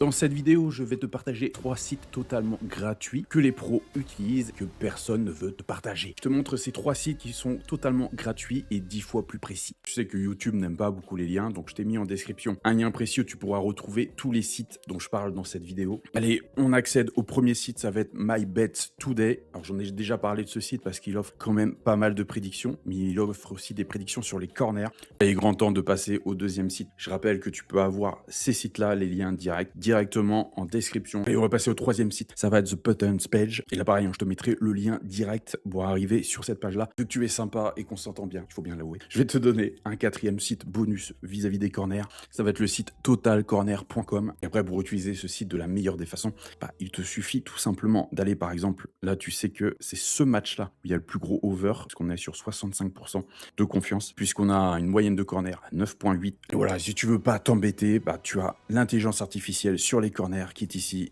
Dans cette vidéo, je vais te partager 3 sites totalement gratuits que les pros utilisent, que personne ne veut te partager. Je te montre ces 3 sites qui sont totalement gratuits et 10 fois plus précis. Tu sais que YouTube n'aime pas beaucoup les liens, donc je t'ai mis en description un lien précis où tu pourras retrouver tous les sites dont je parle dans cette vidéo. Allez, on accède au premier site, ça va être My Bets Today. Alors j'en ai déjà parlé de ce site parce qu'il offre quand même pas mal de prédictions, mais il offre aussi des prédictions sur les corners. Il est grand temps de passer au deuxième site. Je rappelle que tu peux avoir ces sites-là, les liens directement en description. Et on va passer au troisième site, ça va être The Buttons Page. Et là pareil, je te mettrai le lien direct pour arriver sur cette page-là. Vu que tu es sympa et qu'on s'entend bien, il faut bien l'avouer. Je vais te donner un quatrième site bonus vis-à-vis des corners. Ça va être le site totalcorner.com. Et après, pour utiliser ce site de la meilleure des façons, il te suffit tout simplement d'aller par exemple, là tu sais que c'est ce match-là où il y a le plus gros over, parce qu'on est sur 65% de confiance, puisqu'on a une moyenne de corner à 9,8. Et voilà, si tu veux pas t'embêter, tu as l'intelligence artificielle sur les corners qui est ici.